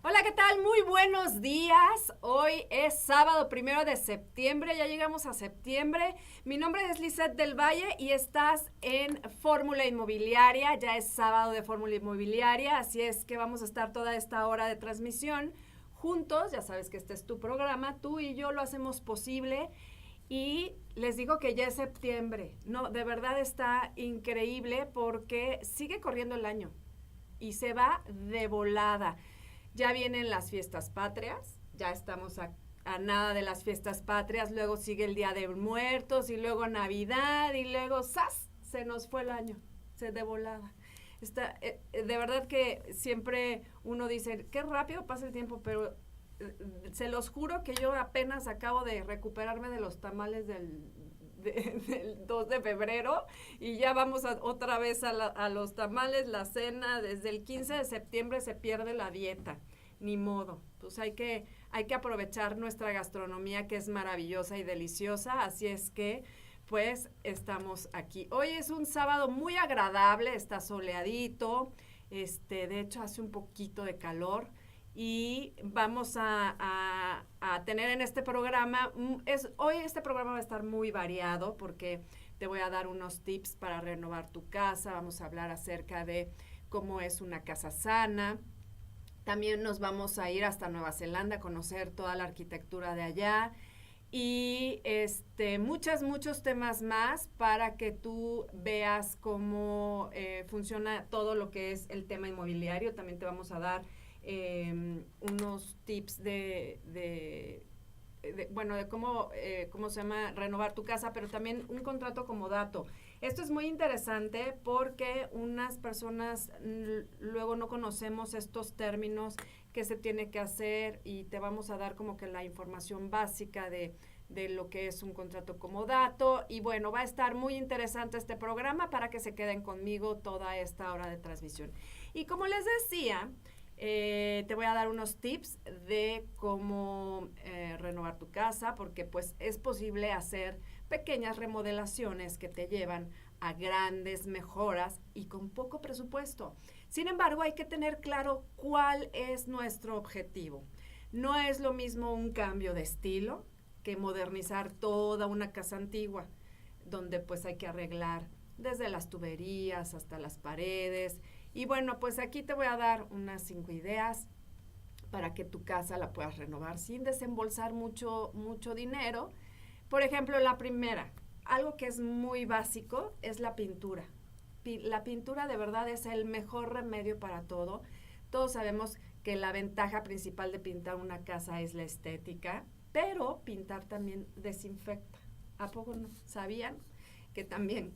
Hola, ¿qué tal? Muy buenos días. Hoy es sábado 1 de septiembre, ya llegamos a septiembre. Mi nombre es Lizeth del Valle y estás en Fórmula Inmobiliaria. Ya es sábado de Fórmula Inmobiliaria, así es que vamos a estar toda esta hora de transmisión juntos. Ya sabes que este es tu programa, tú y yo lo hacemos posible. Y les digo que ya es septiembre. No, de verdad está increíble porque sigue corriendo el año y se va de volada. Ya vienen las fiestas patrias, ya estamos a nada de las fiestas patrias, luego sigue el Día de Muertos y luego Navidad y luego ¡zas! Se nos fue el año, se de volada. De verdad que siempre uno dice, qué rápido pasa el tiempo, pero se los juro que yo apenas acabo de recuperarme de los tamales del 2 de febrero y ya vamos otra vez a los tamales, la cena. Desde el 15 de septiembre se pierde la dieta, ni modo. Pues hay que aprovechar nuestra gastronomía, que es maravillosa y deliciosa, así es que pues estamos aquí. Hoy es un sábado muy agradable, está soleadito, de hecho hace un poquito de calor. Y vamos a tener en este programa, hoy este programa va a estar muy variado porque te voy a dar unos tips para renovar tu casa, vamos a hablar acerca de cómo es una casa sana. También nos vamos a ir hasta Nueva Zelanda a conocer toda la arquitectura de allá y muchos temas más para que tú veas cómo funciona todo lo que es el tema inmobiliario. También te vamos a dar unos tips de cómo se llama renovar tu casa, pero también un contrato como dato. Esto es muy interesante porque unas personas luego no conocemos estos términos que se tiene que hacer y te vamos a dar como que la información básica de lo que es un contrato como dato. Y bueno, va a estar muy interesante este programa para que se queden conmigo toda esta hora de transmisión. Y como les decía, te voy a dar unos tips de cómo renovar tu casa, porque pues es posible hacer pequeñas remodelaciones que te llevan a grandes mejoras y con poco presupuesto. Sin embargo, hay que tener claro cuál es nuestro objetivo. No es lo mismo un cambio de estilo que modernizar toda una casa antigua, donde pues hay que arreglar desde las tuberías hasta las paredes. Y bueno, pues aquí te voy a dar unas 5 ideas para que tu casa la puedas renovar sin desembolsar mucho dinero. Por ejemplo, la primera, algo que es muy básico, es la pintura. La pintura de verdad es el mejor remedio para todo. Todos sabemos que la ventaja principal de pintar una casa es la estética, pero pintar también desinfecta. ¿A poco no sabían que también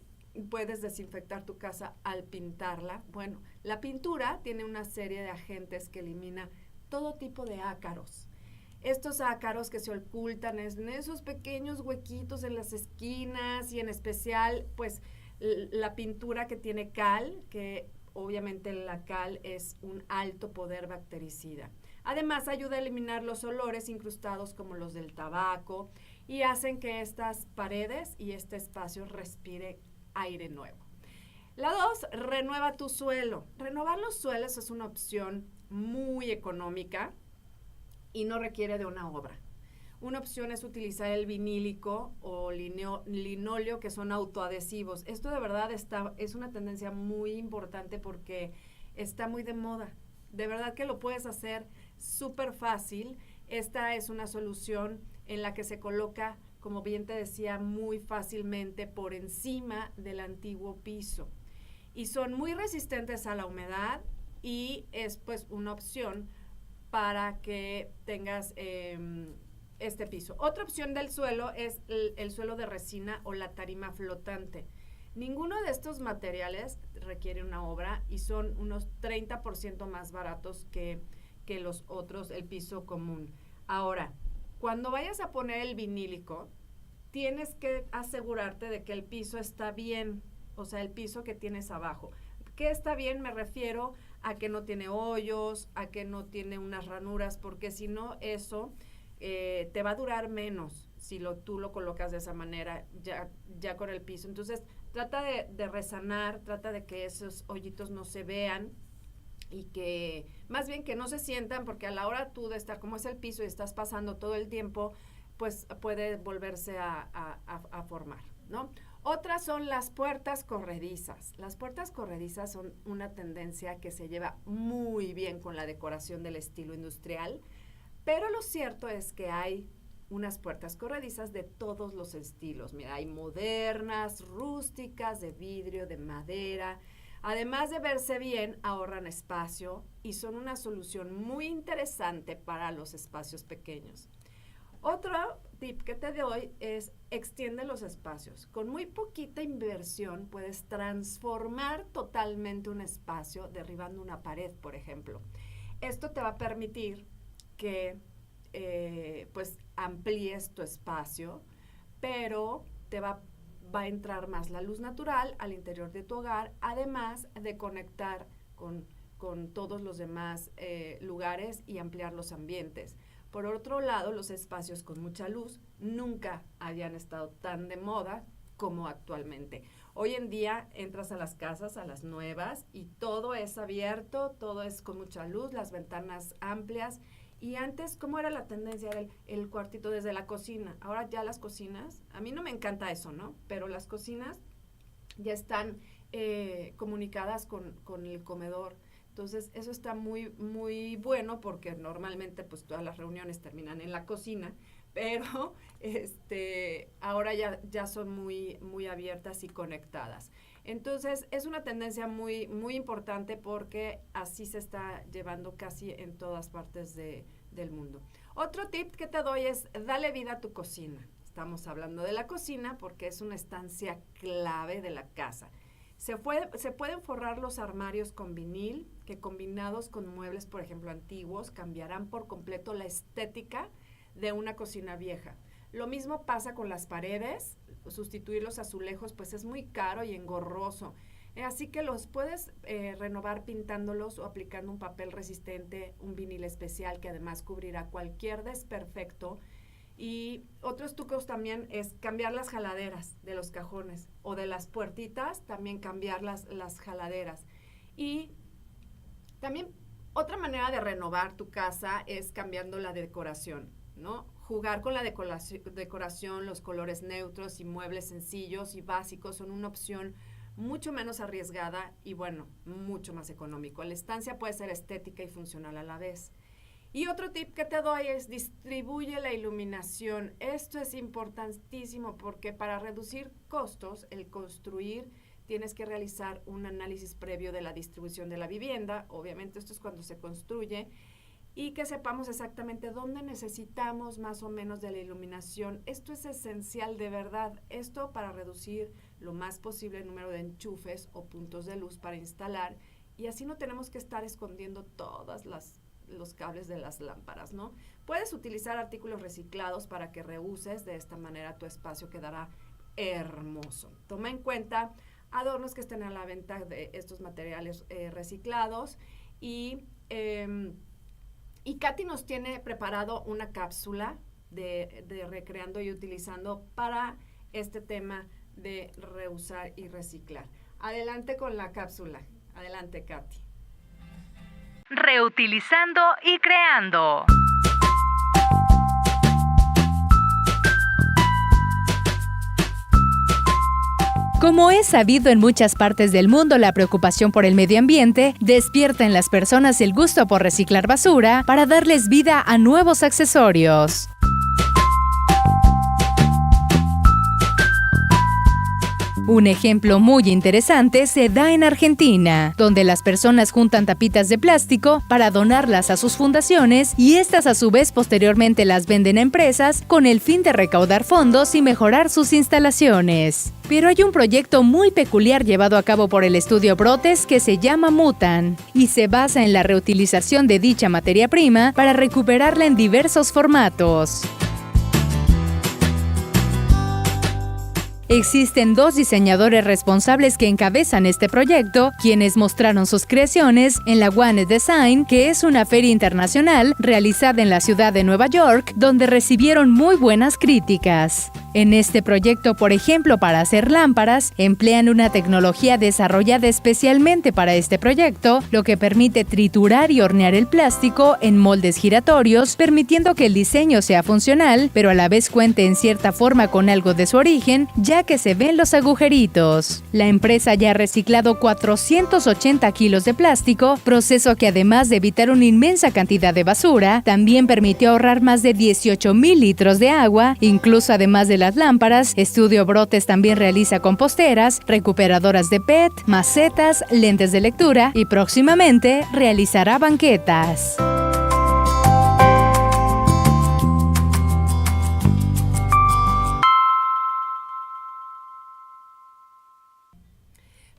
puedes desinfectar tu casa al pintarla? Bueno, la pintura tiene una serie de agentes que elimina todo tipo de ácaros. Estos ácaros que se ocultan en esos pequeños huequitos en las esquinas y en especial pues la pintura que tiene cal, que obviamente la cal es un alto poder bactericida. Además ayuda a eliminar los olores incrustados como los del tabaco y hacen que estas paredes y este espacio respire aire nuevo. La 2, renueva tu suelo. Renovar los suelos es una opción muy económica y no requiere de una obra. Una opción es utilizar el vinílico o linóleo, que son autoadhesivos. Esto de verdad es una tendencia muy importante porque está muy de moda. De verdad que lo puedes hacer súper fácil. Esta es una solución en la que se coloca, como bien te decía, muy fácilmente por encima del antiguo piso. Y son muy resistentes a la humedad y es pues una opción para que tengas este piso. Otra opción del suelo es el suelo de resina o la tarima flotante. Ninguno de estos materiales requiere una obra y son unos 30% más baratos que los otros, el piso común. Ahora, cuando vayas a poner el vinílico, tienes que asegurarte de que el piso está bien, o sea, el piso que tienes abajo. ¿Qué está bien? Me refiero a que no tiene hoyos, a que no tiene unas ranuras, porque si no, eso te va a durar menos si tú lo colocas de esa manera, ya con el piso. Entonces, trata de resanar, trata de que esos hoyitos no se vean y que, más bien que no se sientan, porque a la hora tú de estar, como es el piso y estás pasando todo el tiempo, pues puede volverse a formar, ¿no? Otras son las puertas corredizas. Las puertas corredizas son una tendencia que se lleva muy bien con la decoración del estilo industrial, pero lo cierto es que hay unas puertas corredizas de todos los estilos. Mira, hay modernas, rústicas, de vidrio, de madera. Además de verse bien, ahorran espacio y son una solución muy interesante para los espacios pequeños. Otro tip que te doy es extiende los espacios. Con muy poquita inversión puedes transformar totalmente un espacio derribando una pared, por ejemplo. Esto te va a permitir que pues amplíes tu espacio, pero te va a entrar más la luz natural al interior de tu hogar, además de conectar con todos los demás lugares y ampliar los ambientes. Por otro lado, los espacios con mucha luz nunca habían estado tan de moda como actualmente. Hoy en día entras a las casas, a las nuevas, y todo es abierto, todo es con mucha luz, las ventanas amplias. Y antes, ¿cómo era la tendencia? Era el cuartito desde la cocina. Ahora ya las cocinas, a mí no me encanta eso, ¿no? Pero las cocinas ya están comunicadas con el comedor. Entonces, eso está muy, muy bueno porque normalmente pues todas las reuniones terminan en la cocina, pero ahora ya son muy, muy abiertas y conectadas. Entonces, es una tendencia muy, muy importante porque así se está llevando casi en todas partes del mundo. Otro tip que te doy es dale vida a tu cocina. Estamos hablando de la cocina porque es una estancia clave de la casa. Se pueden forrar los armarios con vinil, que combinados con muebles, por ejemplo, antiguos, cambiarán por completo la estética de una cocina vieja. Lo mismo pasa con las paredes. Sustituir los azulejos, pues es muy caro y engorroso. Así que los puedes renovar pintándolos o aplicando un papel resistente, un vinil especial que además cubrirá cualquier desperfecto. Y otros trucos también es cambiar las jaladeras de los cajones o de las puertitas, también cambiar las jaladeras. Y también otra manera de renovar tu casa es cambiando la decoración, ¿no? Jugar con la decoración, los colores neutros y muebles sencillos y básicos son una opción mucho menos arriesgada y, bueno, mucho más económico. La estancia puede ser estética y funcional a la vez. Y otro tip que te doy es distribuye la iluminación. Esto es importantísimo porque para reducir costos, el construir, tienes que realizar un análisis previo de la distribución de la vivienda. Obviamente esto es cuando se construye. Y que sepamos exactamente dónde necesitamos más o menos de la iluminación. Esto es esencial de verdad. Esto para reducir lo más posible el número de enchufes o puntos de luz para instalar. Y así no tenemos que estar escondiendo todas los cables de las lámparas, ¿no? Puedes utilizar artículos reciclados para que reuses. De esta manera tu espacio quedará hermoso. Toma en cuenta adornos que estén a la venta de estos materiales reciclados. Y Katy nos tiene preparado una cápsula de recreando y utilizando para este tema de reusar y reciclar. Adelante con la cápsula. Adelante, Katy. Reutilizando y creando. Como es sabido en muchas partes del mundo, la preocupación por el medio ambiente despierta en las personas el gusto por reciclar basura para darles vida a nuevos accesorios. Un ejemplo muy interesante se da en Argentina, donde las personas juntan tapitas de plástico para donarlas a sus fundaciones y estas a su vez posteriormente las venden a empresas con el fin de recaudar fondos y mejorar sus instalaciones. Pero hay un proyecto muy peculiar llevado a cabo por el estudio Brotes que se llama Mutan y se basa en la reutilización de dicha materia prima para recuperarla en diversos formatos. Existen 2 diseñadores responsables que encabezan este proyecto, quienes mostraron sus creaciones en la One Design, que es una feria internacional realizada en la ciudad de Nueva York, donde recibieron muy buenas críticas. En este proyecto, por ejemplo, para hacer lámparas, emplean una tecnología desarrollada especialmente para este proyecto, lo que permite triturar y hornear el plástico en moldes giratorios, permitiendo que el diseño sea funcional, pero a la vez cuente en cierta forma con algo de su origen, ya que se ven los agujeritos. La empresa ya ha reciclado 480 kilos de plástico, proceso que además de evitar una inmensa cantidad de basura, también permitió ahorrar más de 18,000 litros de agua. Incluso además de las lámparas, Estudio Brotes también realiza composteras, recuperadoras de PET, macetas, lentes de lectura y próximamente realizará banquetas.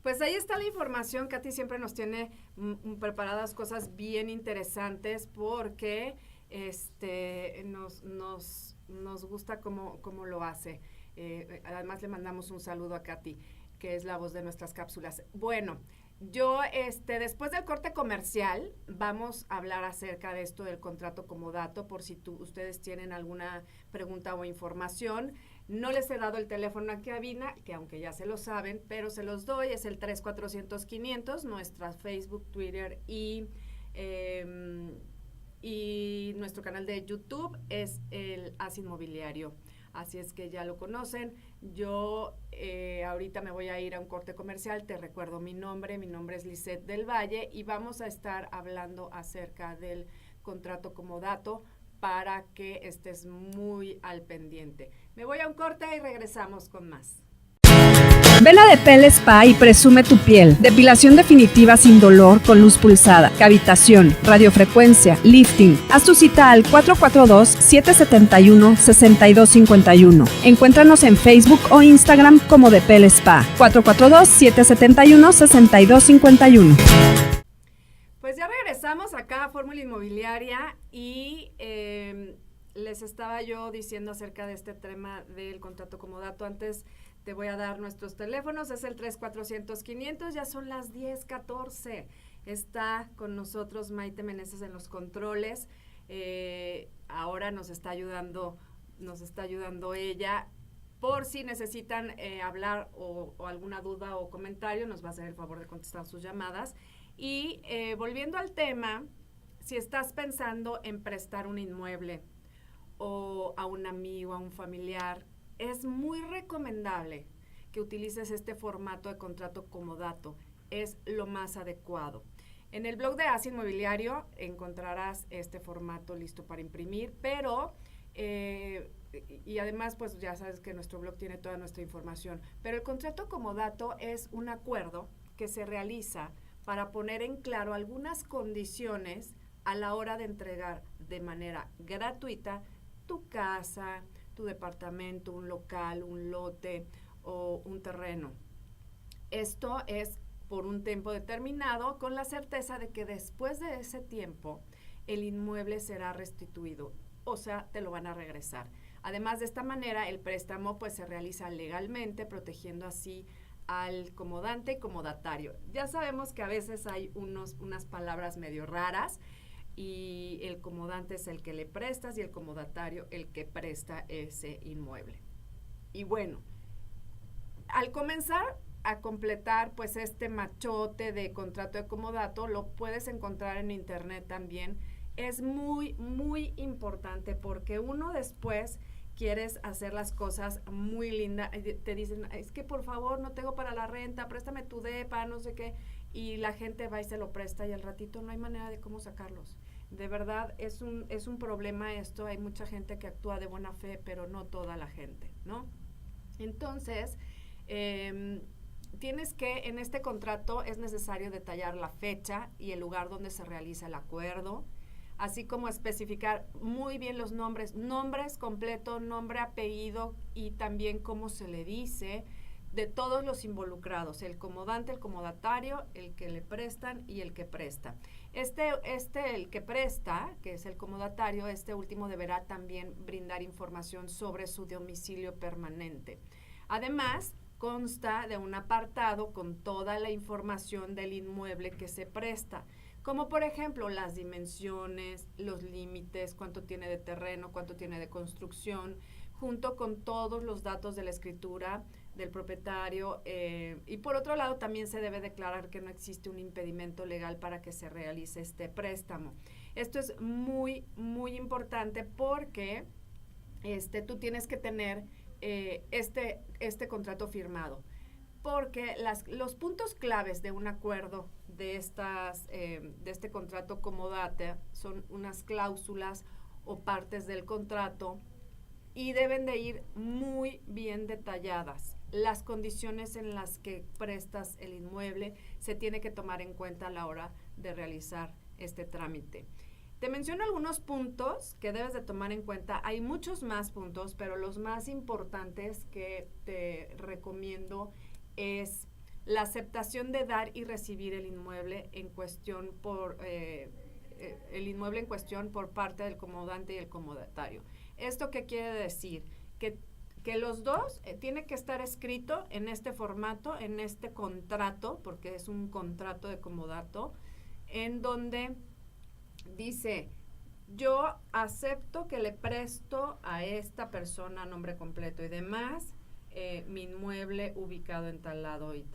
Pues ahí está la información. Katy siempre nos tiene preparadas cosas bien interesantes porque nos gusta cómo lo hace. Además le mandamos un saludo a Katy, que es la voz de nuestras cápsulas. Bueno, yo después del corte comercial vamos a hablar acerca de esto del contrato comodato, por si ustedes tienen alguna pregunta o información. No les he dado el teléfono a cabina, que aunque ya se lo saben, pero se los doy, es el 3-400-500, nuestra Facebook, Twitter y nuestro canal de YouTube es el As Inmobiliario. Así es que ya lo conocen. Yo ahorita me voy a ir a un corte comercial. Te recuerdo mi nombre es Lisette del Valle y vamos a estar hablando acerca del contrato comodato para que estés muy al pendiente. Me voy a un corte y regresamos con más. Ven a Depel Spa y presume tu piel. Depilación definitiva sin dolor con luz pulsada, cavitación, radiofrecuencia, lifting. Haz tu cita al 442-771-6251. Encuéntranos en Facebook o Instagram como Depel Spa. 442-771-6251. Pues ya regresamos acá a Fórmula Inmobiliaria y les estaba yo diciendo acerca de este tema del contrato comodato. Antes te voy a dar nuestros teléfonos, es el 3-400-500, ya son las 10:14. Está con nosotros Maite Meneses en los controles. Ahora nos está ayudando ella. Por si necesitan hablar o alguna duda o comentario, nos va a hacer el favor de contestar sus llamadas. Y volviendo al tema, si estás pensando en prestar un inmueble o a un amigo, a un familiar, es muy recomendable que utilices este formato de contrato comodato. Es lo más adecuado. En el blog de As Inmobiliario encontrarás este formato listo para imprimir, pero y además pues ya sabes que nuestro blog tiene toda nuestra información. Pero el contrato comodato es un acuerdo que se realiza para poner en claro algunas condiciones a la hora de entregar de manera gratuita tu casa, tu departamento, un local, un lote o un terreno. Esto es por un tiempo determinado con la certeza de que después de ese tiempo el inmueble será restituido, o sea, te lo van a regresar. Además, de esta manera el préstamo pues se realiza legalmente, protegiendo así al comodante y comodatario. Ya sabemos que a veces hay unas palabras medio raras, y el comodante es el que le prestas y el comodatario el que presta ese inmueble. Y bueno, al comenzar a completar pues este machote de contrato de comodato, lo puedes encontrar en internet también. Es muy, muy importante porque uno después quieres hacer las cosas muy lindas, te dicen, es que por favor no tengo para la renta, préstame tu depa, no sé qué, y la gente va y se lo presta y al ratito no hay manera de cómo sacarlos. De verdad es un problema esto. Hay mucha gente que actúa de buena fe, pero no toda la gente, ¿no? Entonces, tienes que, en este contrato es necesario detallar la fecha y el lugar donde se realiza el acuerdo, así como especificar muy bien los nombres completo, nombre, apellido y también cómo se le dice, de todos los involucrados, el comodante, el comodatario, el que le prestan y el que presta. El que presta, que es el comodatario, este último deberá también brindar información sobre su domicilio permanente. Además, consta de un apartado con toda la información del inmueble que se presta, como por ejemplo las dimensiones, los límites, cuánto tiene de terreno, cuánto tiene de construcción, junto con todos los datos de la escritura del propietario, y por otro lado también se debe declarar que no existe un impedimento legal para que se realice este préstamo. Esto es muy, muy importante porque tú tienes que tener este contrato firmado, porque los puntos claves de un acuerdo de este contrato comodata son unas cláusulas o partes del contrato y deben de ir muy bien detalladas. Las condiciones en las que prestas el inmueble se tiene que tomar en cuenta a la hora de realizar este trámite. Te menciono algunos puntos que debes de tomar en cuenta. Hay muchos más puntos, pero los más importantes que te recomiendo es la aceptación de dar y recibir el inmueble en cuestión por parte del comodante y el comodatario. ¿Esto qué quiere decir? Que los dos tiene que estar escrito en este formato, en este contrato, porque es un contrato de comodato, en donde dice: yo acepto que le presto a esta persona nombre completo y demás, mi inmueble ubicado en tal lado y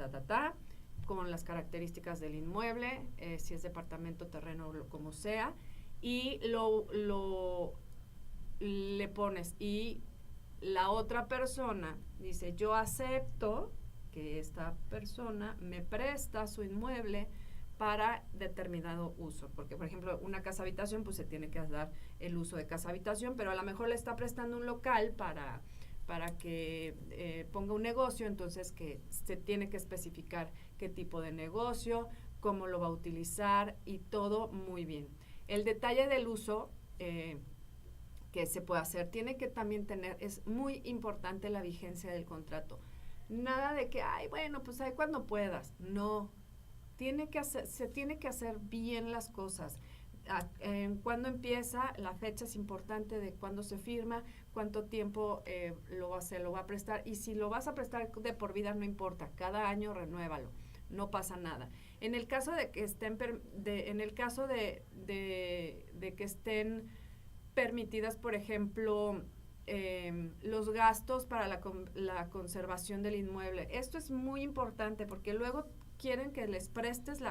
con las características del inmueble, si es departamento, terreno o como sea, y le pones, y la otra persona dice: yo acepto que esta persona me presta su inmueble para determinado uso, porque por ejemplo una casa habitación pues se tiene que dar el uso de casa habitación, pero a lo mejor le está prestando un local para que ponga un negocio, entonces que se tiene que especificar qué tipo de negocio, cómo lo va a utilizar y todo muy bien. El detalle del uso que se puede hacer tiene que también tener, es muy importante la vigencia del contrato. Nada de que, bueno, pues ahí cuando puedas. No, se tiene que hacer bien las cosas. Cuándo empieza, la fecha es importante de cuándo se firma, cuánto tiempo lo va a prestar, y si lo vas a prestar de por vida no importa, cada año renuévalo, no pasa nada. En el caso de que estén de que estén permitidas, por ejemplo, los gastos para la conservación del inmueble, esto es muy importante porque luego quieren que les prestes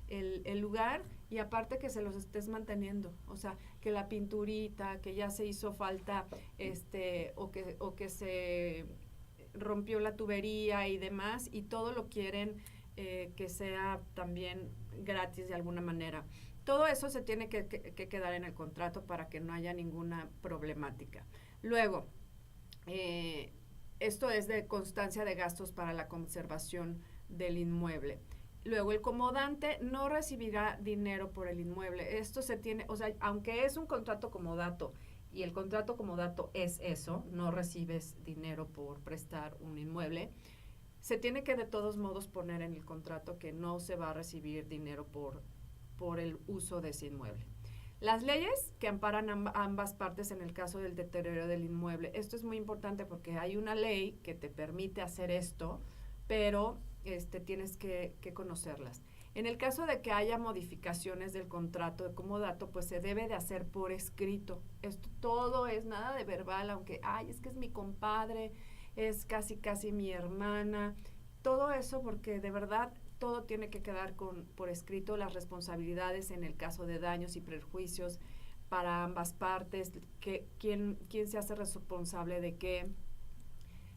el lugar y aparte que se los estés manteniendo, o sea, que la pinturita, que ya se hizo falta, o que se rompió la tubería y demás, y todo lo quieren que sea también gratis de alguna manera. Todo eso se tiene que quedar en el contrato para que no haya ninguna problemática. Luego, esto es de constancia de gastos para la conservación del inmueble. Luego, el comodante no recibirá dinero por el inmueble. Esto se tiene, o sea, aunque es un contrato comodato y el contrato comodato es eso, no recibes dinero por prestar un inmueble, se tiene que de todos modos poner en el contrato que no se va a recibir dinero por el uso de ese inmueble. Las leyes que amparan ambas partes en el caso del deterioro del inmueble. Esto es muy importante porque hay una ley que te permite hacer esto, pero tienes que conocerlas. En el caso de que haya modificaciones del contrato de comodato, pues se debe de hacer por escrito. Esto todo es nada de verbal, aunque, es que es mi compadre, es casi mi hermana. Todo eso porque de verdad todo tiene que quedar por escrito, las responsabilidades en el caso de daños y perjuicios para ambas partes, quién se hace responsable de qué,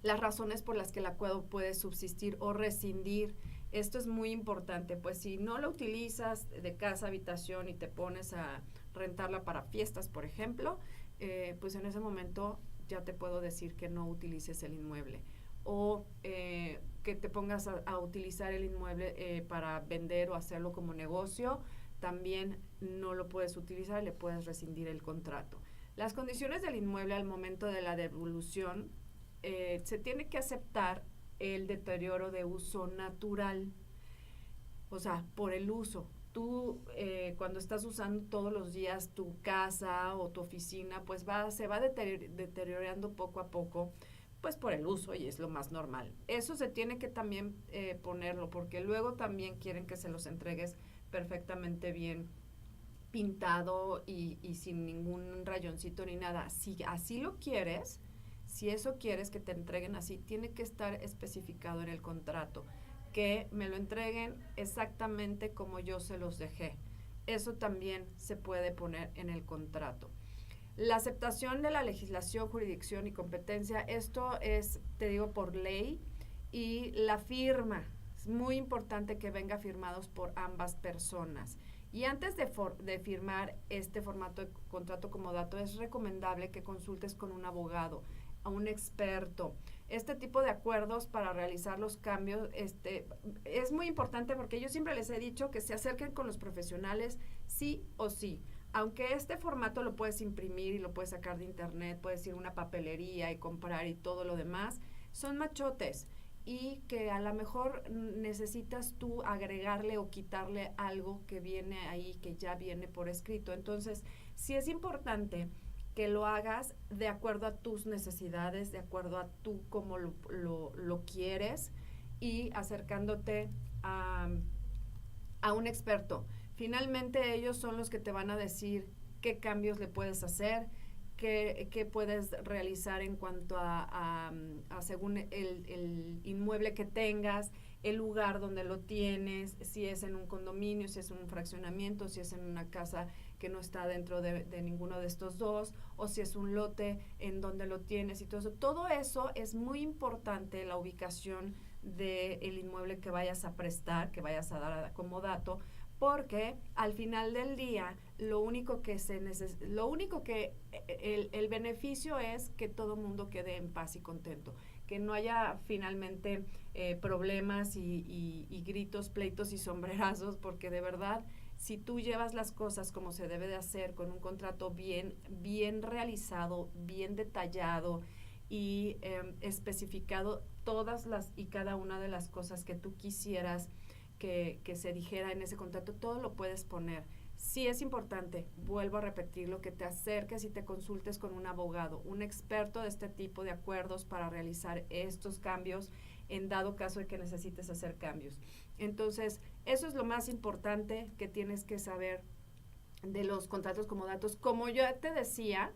las razones por las que el acuerdo puede subsistir o rescindir. Esto es muy importante, pues si no lo utilizas de casa habitación y te pones a rentarla para fiestas, por ejemplo, pues en ese momento ya te puedo decir que no utilices el inmueble, o que te pongas a utilizar el inmueble para vender o hacerlo como negocio, también no lo puedes utilizar, le puedes rescindir el contrato. Las condiciones del inmueble al momento de la devolución, se tiene que aceptar el deterioro de uso natural, o sea, por el uso. Tú cuando estás usando todos los días tu casa o tu oficina, pues se va deteriorando poco a poco, pues por el uso y es lo más normal. Eso se tiene que también ponerlo, porque luego también quieren que se los entregues perfectamente bien pintado y sin ningún rayoncito ni nada. Si así lo quieres, si eso quieres que te entreguen así, tiene que estar especificado en el contrato, que me lo entreguen exactamente como yo se los dejé. Eso también se puede poner en el contrato. La aceptación de la legislación, jurisdicción y competencia, esto es, te digo, por ley, y la firma. Es muy importante que venga firmados por ambas personas. Y antes de firmar este formato de contrato comodato, es recomendable que consultes con un abogado, a un experto. Este tipo de acuerdos para realizar los cambios es muy importante, porque yo siempre les he dicho que se acerquen con los profesionales sí o sí. Aunque este formato lo puedes imprimir y lo puedes sacar de internet, puedes ir a una papelería y comprar y todo lo demás, son machotes y que a lo mejor necesitas tú agregarle o quitarle algo que viene ahí, que ya viene por escrito. Entonces, sí es importante que lo hagas de acuerdo a tus necesidades, de acuerdo a tú cómo lo quieres, y acercándote a un experto. Finalmente ellos son los que te van a decir qué cambios le puedes hacer, qué puedes realizar en cuanto a según el inmueble que tengas, el lugar donde lo tienes, si es en un condominio, si es en un fraccionamiento, si es en una casa que no está dentro de ninguno de estos dos, o si es un lote en donde lo tienes y todo eso. Todo eso es muy importante, la ubicación del inmueble que vayas a prestar, que vayas a dar como dato, porque al final del día lo único que el beneficio es que todo mundo quede en paz y contento, que no haya finalmente problemas y gritos, pleitos y sombrerazos, porque de verdad, si tú llevas las cosas como se debe de hacer, con un contrato bien realizado, bien detallado y especificado todas las y cada una de las cosas que tú quisieras que se dijera en ese contrato, todo lo puedes poner. Sí es importante, vuelvo a repetirlo, que te acerques y te consultes con un abogado, un experto de este tipo de acuerdos para realizar estos cambios en dado caso de que necesites hacer cambios. Entonces, eso es lo más importante que tienes que saber de los contratos comodatos. Como yo te decía,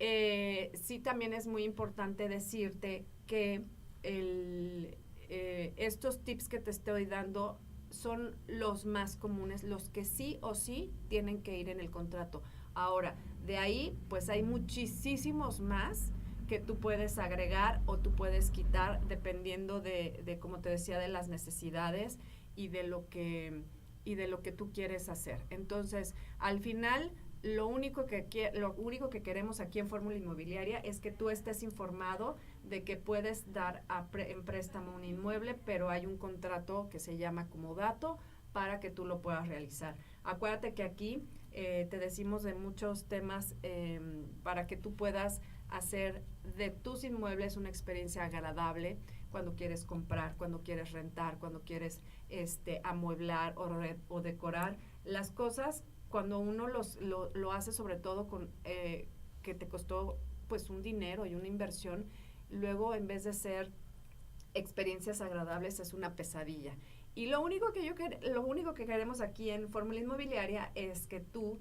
sí también es muy importante decirte que estos tips que te estoy dando son los más comunes, los que sí o sí tienen que ir en el contrato. Ahora, de ahí, pues hay muchísimos más que tú puedes agregar o tú puedes quitar dependiendo de como te decía, de las necesidades y de lo que tú quieres hacer. Entonces, al final, lo único que queremos aquí en Fórmula Inmobiliaria es que tú estés informado de que puedes dar en préstamo un inmueble, pero hay un contrato que se llama comodato para que tú lo puedas realizar. Acuérdate que aquí te decimos de muchos temas para que tú puedas hacer de tus inmuebles una experiencia agradable cuando quieres comprar, cuando quieres rentar, cuando quieres amueblar o decorar las cosas. Cuando uno lo hace sobre todo con que te costó pues un dinero y una inversión, luego en vez de ser experiencias agradables es una pesadilla. Y lo único que queremos aquí en Fórmula Inmobiliaria es que tú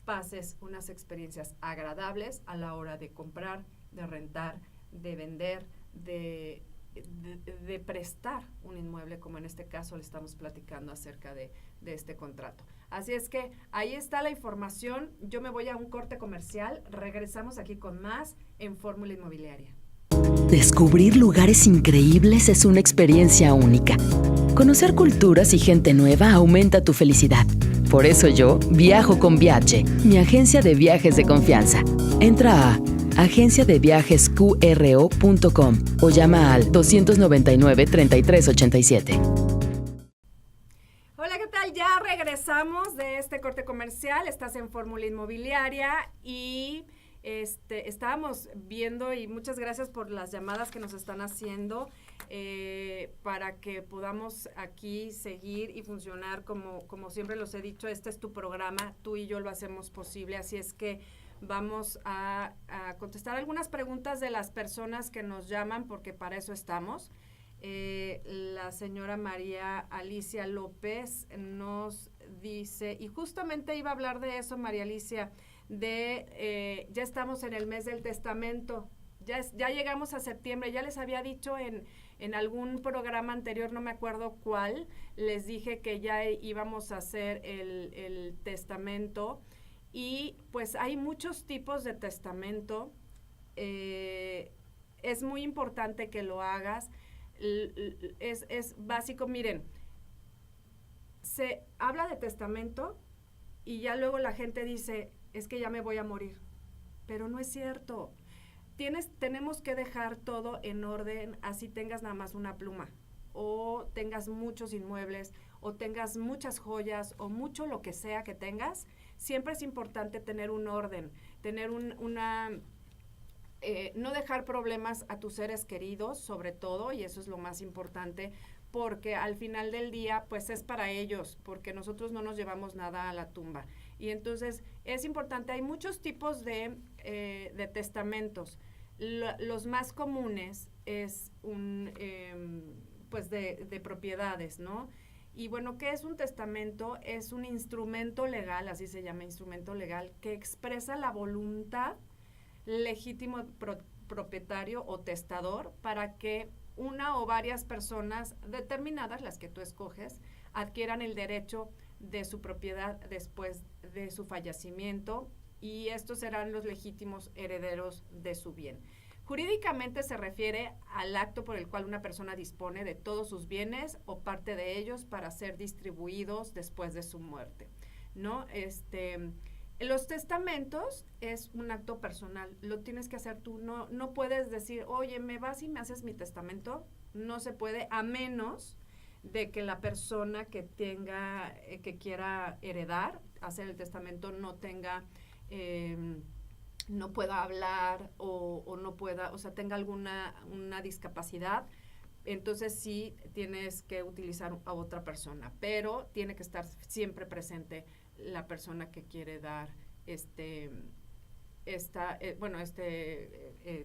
pases unas experiencias agradables a la hora de comprar, de rentar, de vender, de prestar un inmueble, como en este caso le estamos platicando acerca de este contrato. Así es que ahí está la información. Yo me voy a un corte comercial. Regresamos aquí con más en Fórmula Inmobiliaria. Descubrir lugares increíbles es una experiencia única. Conocer culturas y gente nueva aumenta tu felicidad. Por eso yo viajo con Viaje, mi agencia de viajes de confianza. Entra a agenciadeviajesqro.com o llama al 299-3387. Hola, ¿qué tal? Ya regresamos de este corte comercial. Estás en Fórmula Inmobiliaria y estábamos viendo, y muchas gracias por las llamadas que nos están haciendo para que podamos aquí seguir y funcionar como siempre los he dicho. Este es tu programa, tú y yo lo hacemos posible, así es que vamos a contestar algunas preguntas de las personas que nos llaman, porque para eso estamos. La señora María Alicia López nos dice, y justamente iba a hablar de eso, María Alicia, ya estamos en el mes del testamento, ya llegamos a septiembre, ya les había dicho en algún programa anterior, no me acuerdo cuál, les dije que ya íbamos a hacer el testamento, y pues hay muchos tipos de testamento. Es muy importante que lo hagas. Es básico. Miren, se habla de testamento y ya luego la gente dice, es que ya me voy a morir, pero no es cierto. Tenemos que dejar todo en orden, así tengas nada más una pluma, o tengas muchos inmuebles, o tengas muchas joyas, o mucho lo que sea que tengas. Siempre es importante tener un orden, tener no dejar problemas a tus seres queridos, sobre todo, y eso es lo más importante, porque al final del día, pues es para ellos, porque nosotros no nos llevamos nada a la tumba. Y entonces es importante, hay muchos tipos de testamentos. Los más comunes es pues de propiedades, ¿no? Y bueno, ¿qué es un testamento? Es un instrumento legal, así se llama, instrumento legal, que expresa la voluntad legítimo propietario o testador para que una o varias personas determinadas, las que tú escoges, adquieran el derecho de su propiedad después de su fallecimiento, y estos serán los legítimos herederos de su bien. Jurídicamente se refiere al acto por el cual una persona dispone de todos sus bienes o parte de ellos para ser distribuidos después de su muerte, ¿no? Los testamentos es un acto personal, lo tienes que hacer tú, no puedes decir, oye, ¿me vas y me haces mi testamento? No se puede, a menos de que la persona que que quiera heredar, hacer el testamento, no tenga, no pueda hablar o no pueda, o sea, tenga una discapacidad. Entonces sí tienes que utilizar a otra persona, pero tiene que estar siempre presente la persona que quiere dar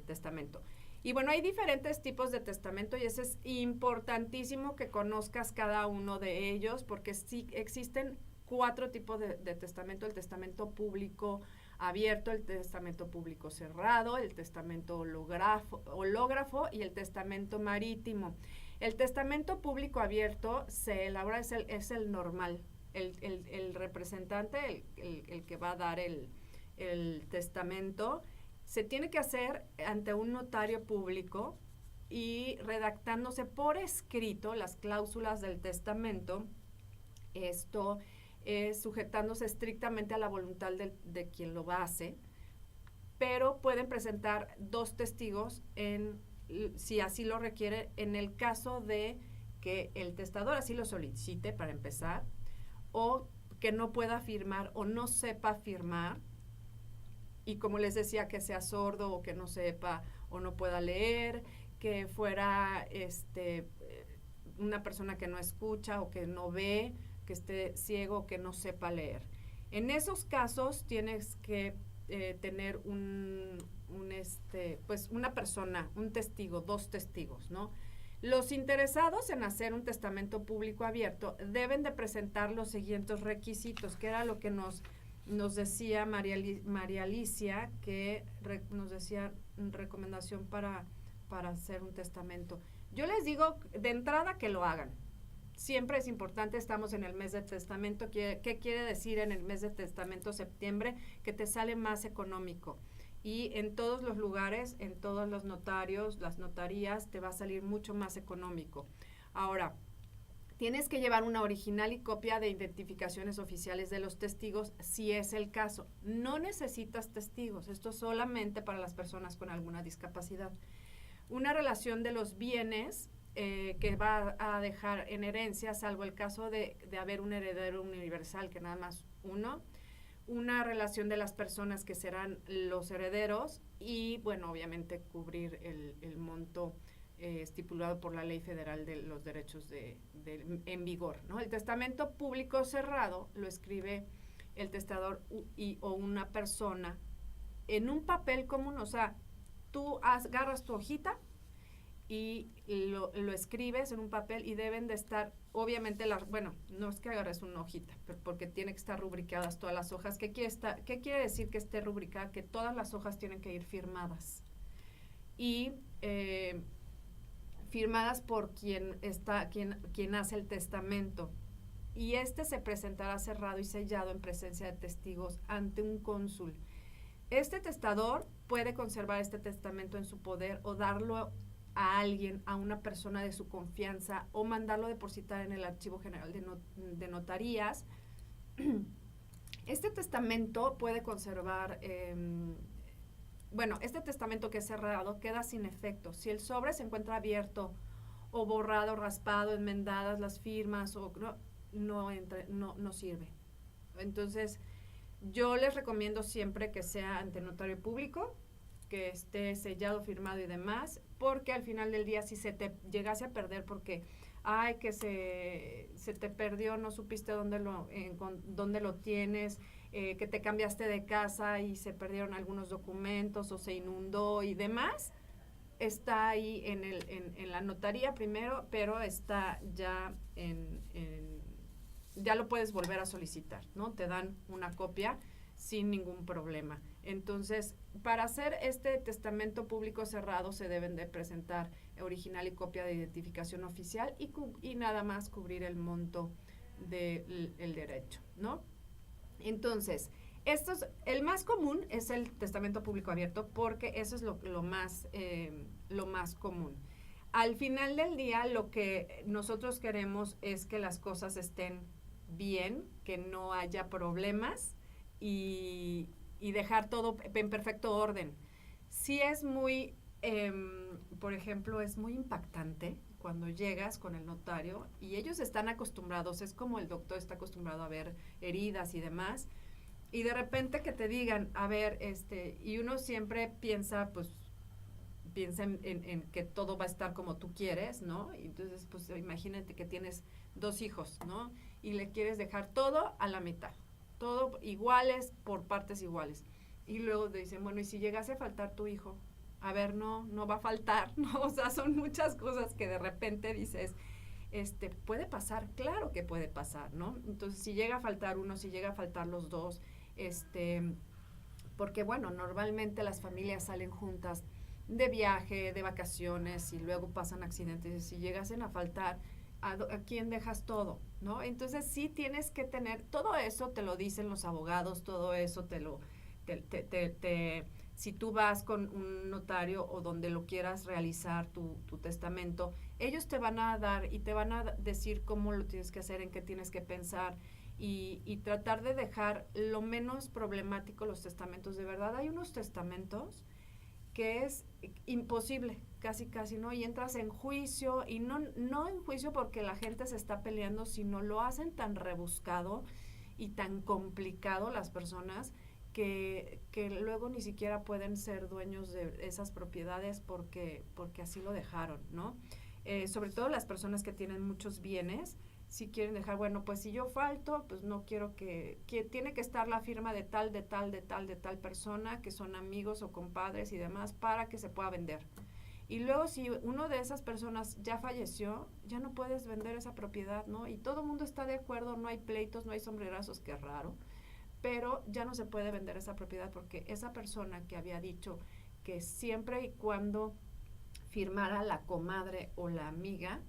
testamento. Y bueno, hay diferentes tipos de testamento, y eso es importantísimo que conozcas cada uno de ellos, porque sí existen 4 tipos de testamento: el testamento público abierto, el testamento público cerrado, el testamento hológrafo y el testamento marítimo. El testamento público abierto se elabora, es el normal. El representante, el que va a dar el testamento, se tiene que hacer ante un notario público y redactándose por escrito las cláusulas del testamento. Esto es sujetándose estrictamente a la voluntad de quien lo hace, pero pueden presentar 2 testigos si así lo requiere, en el caso de que el testador así lo solicite, para empezar, o que no pueda firmar o no sepa firmar, y como les decía, que sea sordo o que no sepa o no pueda leer, que fuera una persona que no escucha o que no ve, que esté ciego o que no sepa leer. En esos casos tienes que tener pues una persona, un testigo, 2 testigos, ¿no? Los interesados en hacer un testamento público abierto deben de presentar los siguientes requisitos, que era lo que nos decía María Alicia, que nos decía recomendación para hacer un testamento. Yo les digo de entrada que lo hagan. Siempre es importante, estamos en el mes de testamento. ¿Qué quiere decir en el mes de testamento? Septiembre, que te sale más económico. Y en todos los lugares, en todos los notarios, las notarías, te va a salir mucho más económico. Ahora, tienes que llevar una original y copia de identificaciones oficiales de los testigos, si es el caso. No necesitas testigos, esto es solamente para las personas con alguna discapacidad. Una relación de los bienes que va a dejar en herencia, salvo el caso de haber un heredero universal, que nada más uno. Una relación de las personas que serán los herederos y, bueno, obviamente cubrir el monto estipulado por la Ley Federal de los Derechos en vigor, ¿no? El testamento público cerrado lo escribe el testador o una persona en un papel común, o sea, tú agarras tu hojita y lo escribes en un papel y deben de estar, obviamente, bueno, no es que agarres una hojita, pero porque tiene que estar rubricadas todas las hojas. ¿Qué quiere decir que esté rubricada? Que todas las hojas tienen que ir firmadas. Y firmadas por quien hace el testamento. Y se presentará cerrado y sellado en presencia de testigos ante un cónsul. Este testador puede conservar este testamento en su poder o darlo a alguien, a una persona de su confianza, o mandarlo depositar en el Archivo General de Notarías. Este testamento puede conservar, este testamento que es cerrado queda sin efecto. Si el sobre se encuentra abierto o borrado, raspado, enmendadas las firmas, o no sirve. Entonces, yo les recomiendo siempre que sea ante notario público, que esté sellado, firmado y demás, porque al final del día, si se te llegase a perder porque que se te perdió, no supiste dónde lo tienes, que te cambiaste de casa y se perdieron algunos documentos o se inundó y demás, está ahí en la notaría primero, pero está ya ya lo puedes volver a solicitar, ¿no? Te dan una copia sin ningún problema. Entonces, para hacer este testamento público cerrado se deben de presentar original y copia de identificación oficial y nada más cubrir el monto del derecho, ¿no? Entonces, el más común es el testamento público abierto, porque eso es lo más común. Al final del día, lo que nosotros queremos es que las cosas estén bien, que no haya problemas y dejar todo en perfecto orden. Sí es muy, por ejemplo, es muy impactante cuando llegas con el notario y ellos están acostumbrados, es como el doctor está acostumbrado a ver heridas y demás, y de repente que te digan, a ver, y uno siempre piensa en que todo va a estar como tú quieres, ¿no? Y entonces, pues imagínate que tienes 2 hijos, ¿no? Y le quieres dejar todo a la mitad, todo iguales, por partes iguales. Y luego te dicen, bueno, ¿y si llegase a faltar tu hijo? A ver, no va a faltar, ¿no? O sea, son muchas cosas que de repente dices, puede pasar, claro que puede pasar, ¿no? Entonces, si llega a faltar uno, si llega a faltar los dos, porque bueno, normalmente las familias salen juntas de viaje, de vacaciones, y luego pasan accidentes, y si llegasen a faltar, ¿a quién dejas todo? ¿No? Entonces sí tienes que tener, todo eso te lo dicen los abogados, todo eso si tú vas con un notario o donde lo quieras realizar tu testamento, ellos te van a dar y te van a decir cómo lo tienes que hacer, en qué tienes que pensar y tratar de dejar lo menos problemático los testamentos. De verdad, hay unos testamentos que es imposible, casi, ¿no? Y entras en juicio, y no en juicio porque la gente se está peleando, sino lo hacen tan rebuscado y tan complicado las personas que luego ni siquiera pueden ser dueños de esas propiedades porque así lo dejaron, ¿no? Sobre todo las personas que tienen muchos bienes, si quieren dejar, bueno, pues si yo falto, pues no quiero que tiene que estar la firma de tal persona, que son amigos o compadres y demás, para que se pueda vender. Y luego, si uno de esas personas ya falleció, ya no puedes vender esa propiedad, ¿no? Y todo el mundo está de acuerdo, no hay pleitos, no hay sombrerazos, que raro, pero ya no se puede vender esa propiedad porque esa persona que había dicho que siempre y cuando firmara la comadre o la amiga,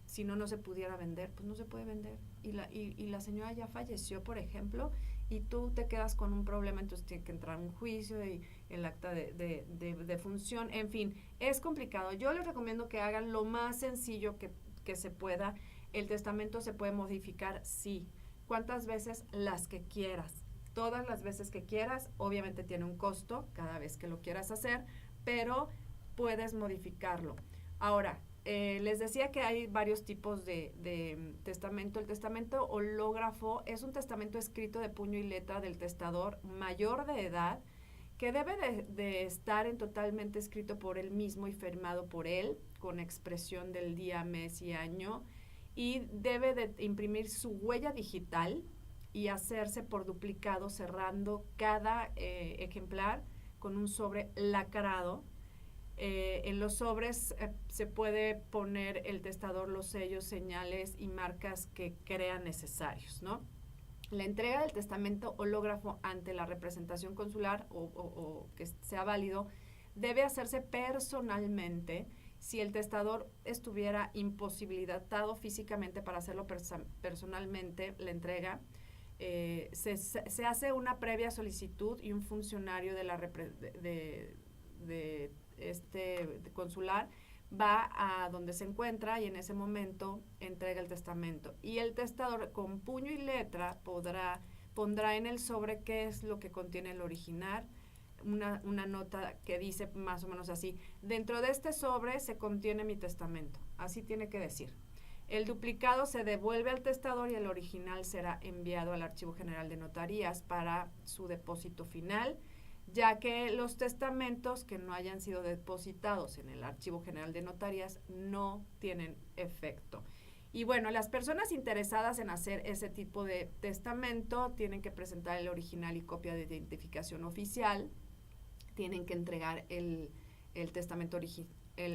si no se pudiera vender, pues no se puede vender. Y la señora ya falleció, por ejemplo, y tú te quedas con un problema, entonces tiene que entrar un juicio y el acta de función, en fin, es complicado. Yo les recomiendo que hagan lo más sencillo que se pueda. El testamento se puede modificar, sí. ¿Cuántas veces? Las que quieras. Todas las veces que quieras. Obviamente tiene un costo cada vez que lo quieras hacer, pero puedes modificarlo. Ahora, les decía que hay varios tipos de testamento. El testamento hológrafo es un testamento escrito de puño y letra del testador mayor de edad, que debe de estar totalmente escrito por él mismo y firmado por él, con expresión del día, mes y año, y debe de imprimir su huella digital y hacerse por duplicado, cerrando cada ejemplar con un sobre lacrado. En los sobres se puede poner el testador los sellos, señales y marcas que crean necesarios, ¿no? La entrega del testamento hológrafo ante la representación consular o que sea válido debe hacerse personalmente. Si el testador estuviera imposibilitado físicamente para hacerlo personalmente, la entrega, se hace una previa solicitud y un funcionario de consular va a donde se encuentra y en ese momento entrega el testamento. Y el testador con puño y letra pondrá en el sobre qué es lo que contiene el original, una nota que dice más o menos así: dentro de este sobre se contiene mi testamento. Así tiene que decir. El duplicado se devuelve al testador y el original será enviado al Archivo General de Notarías para su depósito final, ya que los testamentos que no hayan sido depositados en el Archivo General de Notarías no tienen efecto. Y bueno, las personas interesadas en hacer ese tipo de testamento tienen que presentar el original y copia de identificación oficial, tienen que entregar el testamento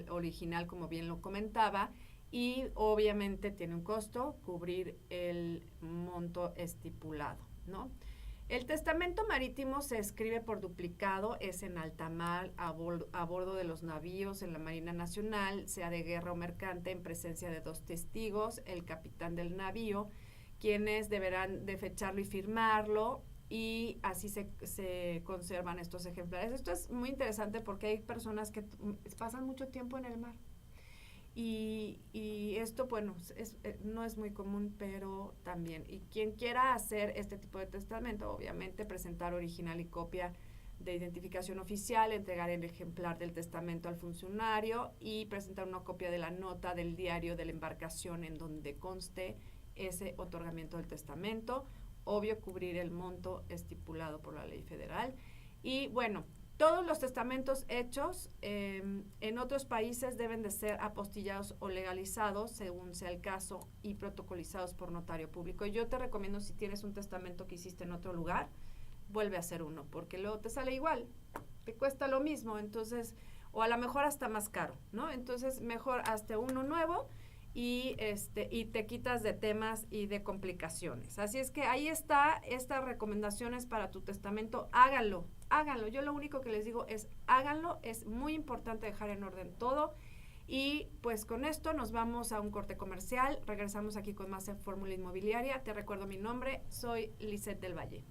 original, como bien lo comentaba, y obviamente tiene un costo cubrir el monto estipulado, ¿no? El testamento marítimo se escribe por duplicado, es en alta mar, a bordo de los navíos, en la Marina Nacional, sea de guerra o mercante, en presencia de 2 testigos, el capitán del navío, quienes deberán de fecharlo y firmarlo, y así se conservan estos ejemplares. Esto es muy interesante porque hay personas que pasan mucho tiempo en el mar. Y esto, bueno, no es muy común, pero también. Y quien quiera hacer este tipo de testamento, obviamente presentar original y copia de identificación oficial, entregar el ejemplar del testamento al funcionario y presentar una copia de la nota del diario de la embarcación en donde conste ese otorgamiento del testamento. Obvio, cubrir el monto estipulado por la ley federal. Y bueno, todos los testamentos hechos en otros países deben de ser apostillados o legalizados, según sea el caso, y protocolizados por notario público. Y yo te recomiendo, si tienes un testamento que hiciste en otro lugar, vuelve a hacer uno, porque luego te sale igual, te cuesta lo mismo, entonces, o a lo mejor hasta más caro, ¿no? Entonces, mejor hazte uno nuevo y te quitas de temas y de complicaciones. Así es que ahí está, estas recomendaciones para tu testamento. Háganlo. Yo lo único que les digo es háganlo, es muy importante dejar en orden todo. Y pues con esto nos vamos a un corte comercial, regresamos aquí con más en Fórmula Inmobiliaria. Te recuerdo mi nombre, soy Lisette del Valle.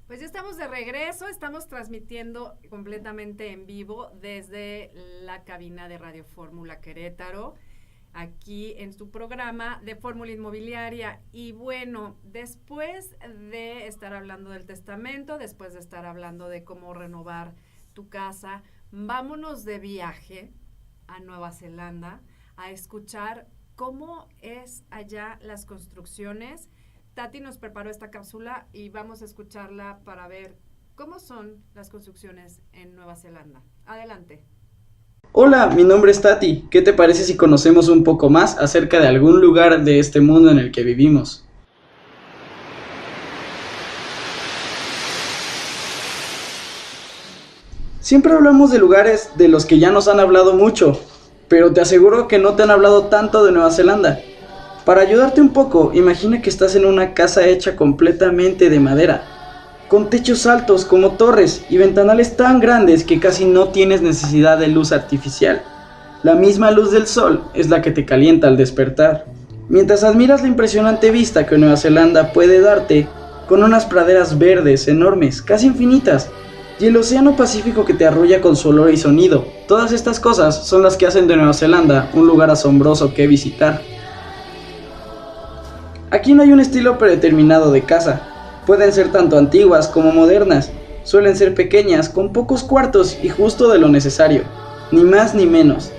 Pues ya estamos de regreso, estamos transmitiendo completamente en vivo desde la cabina de Radio Fórmula Querétaro, aquí en su programa de Fórmula Inmobiliaria. Y bueno, después de estar hablando del testamento, después de estar hablando de cómo renovar tu casa, vámonos de viaje a Nueva Zelanda a escuchar cómo es allá las construcciones. Tati nos preparó esta cápsula y vamos a escucharla para ver cómo son las construcciones en Nueva Zelanda. Adelante. Hola, mi nombre es Tati. ¿Qué te parece si conocemos un poco más acerca de algún lugar de este mundo en el que vivimos? Siempre hablamos de lugares de los que ya nos han hablado mucho, pero te aseguro que no te han hablado tanto de Nueva Zelanda. Para ayudarte un poco, imagina que estás en una casa hecha completamente de madera, con techos altos como torres y ventanales tan grandes que casi no tienes necesidad de luz artificial. La misma luz del sol es la que te calienta al despertar. Mientras admiras la impresionante vista que Nueva Zelanda puede darte, con unas praderas verdes enormes, casi infinitas, y el océano Pacífico que te arrulla con su olor y sonido. Todas estas cosas son las que hacen de Nueva Zelanda un lugar asombroso que visitar. Aquí no hay un estilo predeterminado de casa. Pueden ser tanto antiguas como modernas. Suelen ser pequeñas, con pocos cuartos y justo de lo necesario. Ni más ni menos.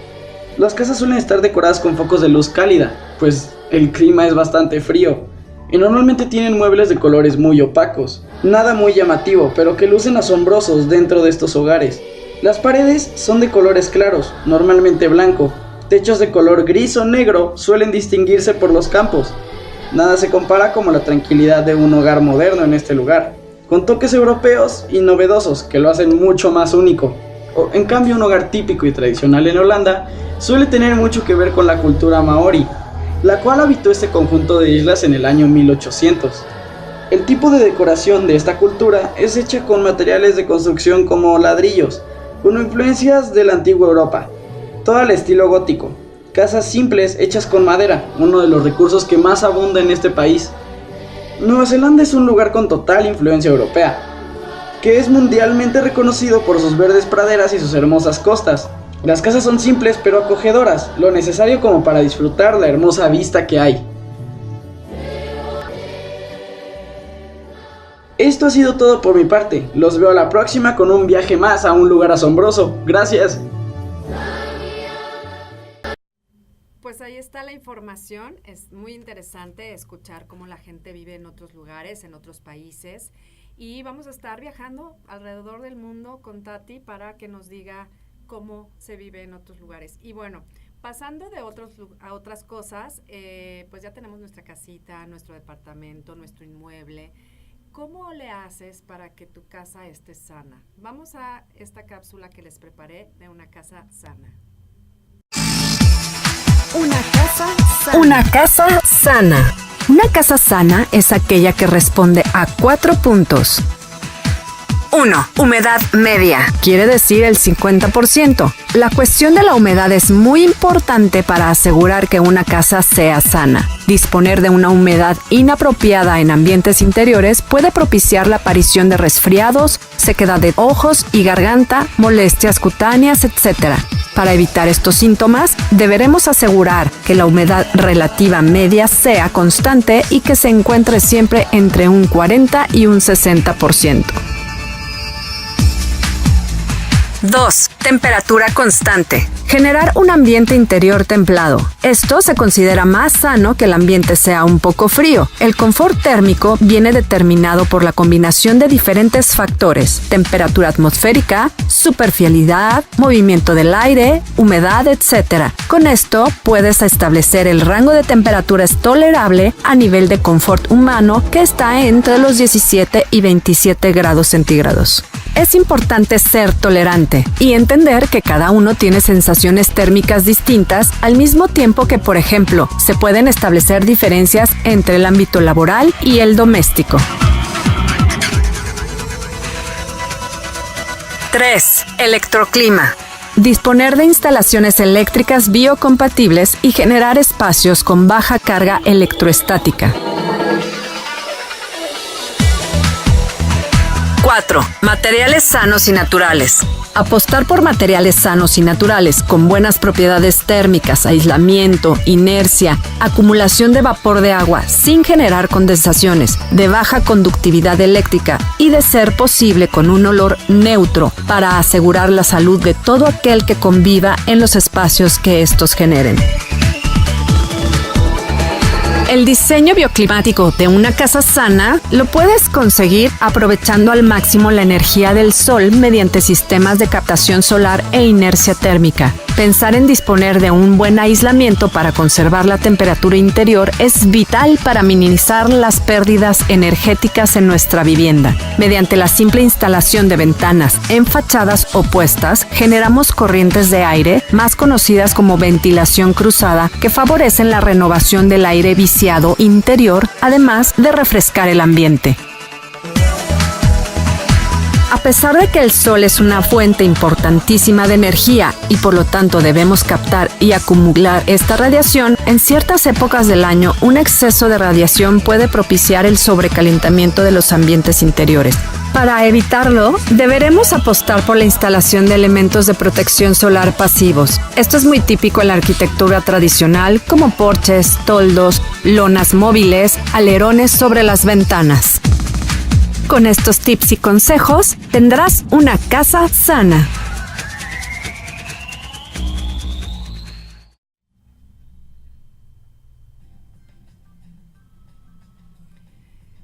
Las casas suelen estar decoradas con focos de luz cálida, pues el clima es bastante frío. Y normalmente tienen muebles de colores muy opacos. Nada muy llamativo, pero que lucen asombrosos dentro de estos hogares. Las paredes son de colores claros, normalmente blanco, techos de color gris o negro suelen distinguirse por los campos. Nada se compara como la tranquilidad de un hogar moderno en este lugar, con toques europeos y novedosos que lo hacen mucho más único. En cambio, un hogar típico y tradicional en Holanda suele tener mucho que ver con la cultura maorí, la cual habitó este conjunto de islas en el año 1800. El tipo de decoración de esta cultura es hecha con materiales de construcción como ladrillos, con influencias de la antigua Europa, todo al estilo gótico. Casas simples hechas con madera, uno de los recursos que más abunda en este país. Nueva Zelanda es un lugar con total influencia europea, que es mundialmente reconocido por sus verdes praderas y sus hermosas costas. Las casas son simples pero acogedoras, lo necesario como para disfrutar la hermosa vista que hay. Esto ha sido todo por mi parte. Los veo a la próxima con un viaje más a un lugar asombroso. Gracias. Pues ahí está la información. Es muy interesante escuchar cómo la gente vive en otros lugares, en otros países. Y vamos a estar viajando alrededor del mundo con Tati para que nos diga cómo se vive en otros lugares. Y bueno, pasando de a otras cosas, pues ya tenemos nuestra casita, nuestro departamento, nuestro inmueble. ¿Cómo le haces para que tu casa esté sana? Vamos a esta cápsula que les preparé de una casa sana. Una casa sana. Una casa sana. Una casa sana es aquella que responde a 4 puntos. 1. Humedad media, quiere decir el 50%. La cuestión de la humedad es muy importante para asegurar que una casa sea sana. Disponer de una humedad inapropiada en ambientes interiores puede propiciar la aparición de resfriados, sequedad de ojos y garganta, molestias cutáneas, etc. Para evitar estos síntomas, deberemos asegurar que la humedad relativa media sea constante y que se encuentre siempre entre un 40 y un 60%. 2. Temperatura constante. Generar un ambiente interior templado. Esto se considera más sano que el ambiente sea un poco frío. El confort térmico viene determinado por la combinación de diferentes factores: temperatura atmosférica, superficialidad, movimiento del aire, humedad, etc. Con esto puedes establecer el rango de temperaturas tolerable a nivel de confort humano, que está entre los 17 y 27 grados centígrados. Es importante ser tolerante y entender que cada uno tiene sensaciones térmicas distintas, al mismo tiempo que, por ejemplo, se pueden establecer diferencias entre el ámbito laboral y el doméstico. 3. Electroclima. Disponer de instalaciones eléctricas biocompatibles y generar espacios con baja carga electroestática. 4. Materiales sanos y naturales. Apostar por materiales sanos y naturales con buenas propiedades térmicas, aislamiento, inercia, acumulación de vapor de agua sin generar condensaciones, de baja conductividad eléctrica y, de ser posible, con un olor neutro para asegurar la salud de todo aquel que conviva en los espacios que estos generen. El diseño bioclimático de una casa sana lo puedes conseguir aprovechando al máximo la energía del sol mediante sistemas de captación solar e inercia térmica. Pensar en disponer de un buen aislamiento para conservar la temperatura interior es vital para minimizar las pérdidas energéticas en nuestra vivienda. Mediante la simple instalación de ventanas en fachadas opuestas, generamos corrientes de aire, más conocidas como ventilación cruzada, que favorecen la renovación del aire viciado interior, además de refrescar el ambiente. A pesar de que el sol es una fuente importantísima de energía y por lo tanto debemos captar y acumular esta radiación, en ciertas épocas del año un exceso de radiación puede propiciar el sobrecalentamiento de los ambientes interiores. Para evitarlo, deberemos apostar por la instalación de elementos de protección solar pasivos. Esto es muy típico en la arquitectura tradicional, como porches, toldos, lonas móviles, alerones sobre las ventanas. Con estos tips y consejos, tendrás una casa sana.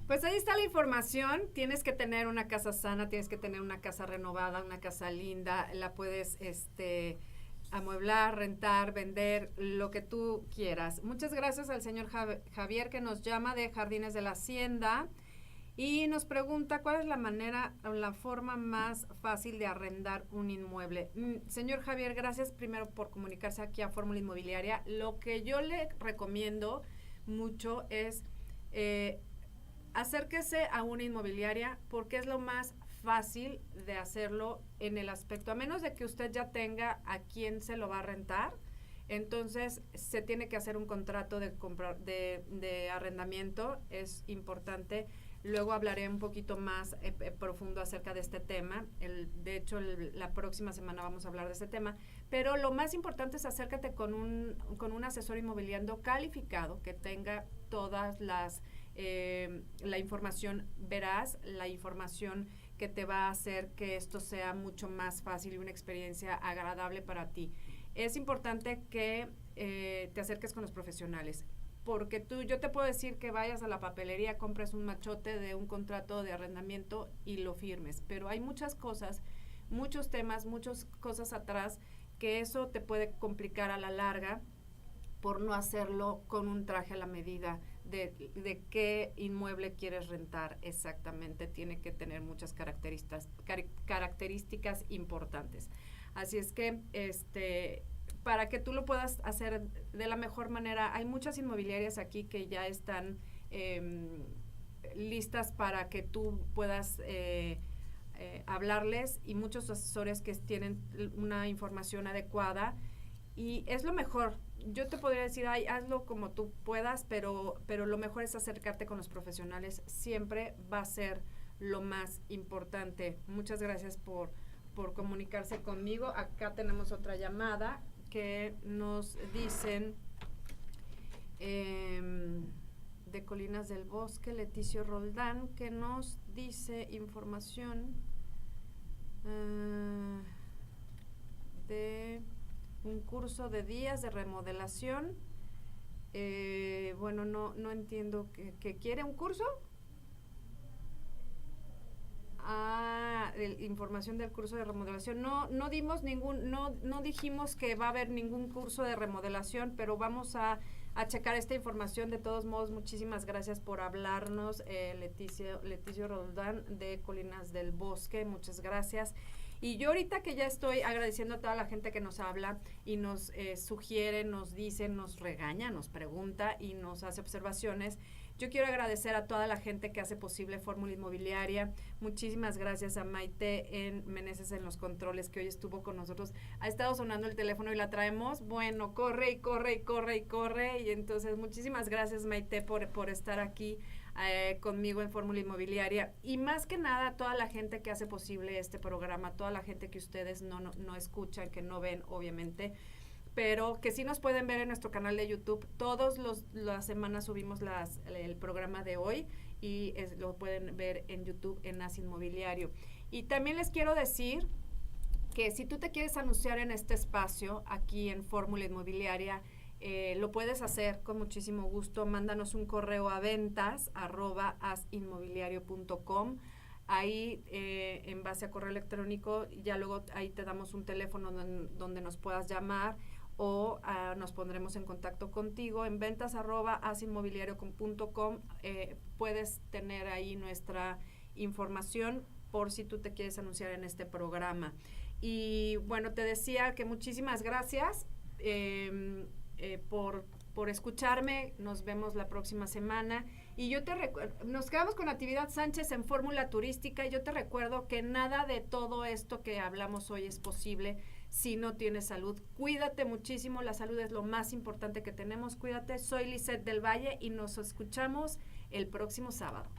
Pues ahí está la información. Tienes que tener una casa sana, tienes que tener una casa renovada, una casa linda. La puedes amueblar, rentar, vender, lo que tú quieras. Muchas gracias al señor Javier, que nos llama de Jardines de la Hacienda y nos pregunta cuál es la forma más fácil de arrendar un inmueble. Señor Javier, gracias primero por comunicarse aquí a Fórmula Inmobiliaria. Lo que yo le recomiendo mucho es acérquese a una inmobiliaria, porque es lo más fácil de hacerlo en el aspecto, a menos de que usted ya tenga a quién se lo va a rentar. Entonces se tiene que hacer un contrato de arrendamiento, es importante. Luego hablaré un poquito más profundo acerca de este tema. De hecho, la próxima semana vamos a hablar de este tema. Pero lo más importante es acércate con un asesor inmobiliario calificado que tenga todas la información veraz, la información que te va a hacer que esto sea mucho más fácil y una experiencia agradable para ti. Es importante que te acerques con los profesionales, porque yo te puedo decir que vayas a la papelería, compres un machote de un contrato de arrendamiento y lo firmes, pero hay muchas cosas, muchos temas, muchas cosas atrás que eso te puede complicar a la larga por no hacerlo con un traje a la medida de qué inmueble quieres rentar exactamente. Tiene que tener muchas características importantes. Así es que para que tú lo puedas hacer de la mejor manera, hay muchas inmobiliarias aquí que ya están listas para que tú puedas hablarles, y muchos asesores que tienen una información adecuada, y es lo mejor. Yo te podría decir, hazlo como tú puedas, pero lo mejor es acercarte con los profesionales. Siempre va a ser lo más importante. Muchas gracias por comunicarse conmigo. Acá tenemos otra llamada que nos dicen de Colinas del Bosque, Leticio Roldán, que nos dice información de un curso de días de remodelación. Bueno, no entiendo que quiere un curso. Información del curso de remodelación. No dijimos que va a haber ningún curso de remodelación, pero vamos a checar esta información. De todos modos, muchísimas gracias por hablarnos, Leticio Roldán de Colinas del Bosque. Muchas gracias. Y yo ahorita que ya estoy agradeciendo a toda la gente que nos habla y nos sugiere, nos dice, nos regaña, nos pregunta y nos hace observaciones, yo quiero agradecer a toda la gente que hace posible Fórmula Inmobiliaria. Muchísimas gracias a Maite Meneses en los controles, que hoy estuvo con nosotros. Ha estado sonando el teléfono y la traemos. Bueno, corre y corre y corre y corre. Y entonces, muchísimas gracias, Maite, por estar aquí conmigo en Fórmula Inmobiliaria. Y más que nada, toda la gente que hace posible este programa, toda la gente que ustedes no escuchan, que no ven, obviamente, pero que sí nos pueden ver en nuestro canal de YouTube. Todas las semanas subimos el programa de hoy y lo pueden ver en YouTube en As Inmobiliario. Y también les quiero decir que si tú te quieres anunciar en este espacio aquí en Fórmula Inmobiliaria, lo puedes hacer con muchísimo gusto. Mándanos un correo a ventas@asinmobiliario.com. Ahí, en base a correo electrónico, ya luego ahí te damos un teléfono donde nos puedas llamar, o nos pondremos en contacto contigo en ventas@asinmobiliario.com. Puedes tener ahí nuestra información por si tú te quieres anunciar en este programa. Y bueno, te decía que muchísimas gracias por escucharme. Nos vemos la próxima semana. Y yo te recuerdo, nos quedamos con Natividad Sánchez en Fórmula Turística, y yo te recuerdo que nada de todo esto que hablamos hoy es posible si no tienes salud. Cuídate muchísimo, la salud es lo más importante que tenemos. Cuídate. Soy Lisette del Valle y nos escuchamos el próximo sábado.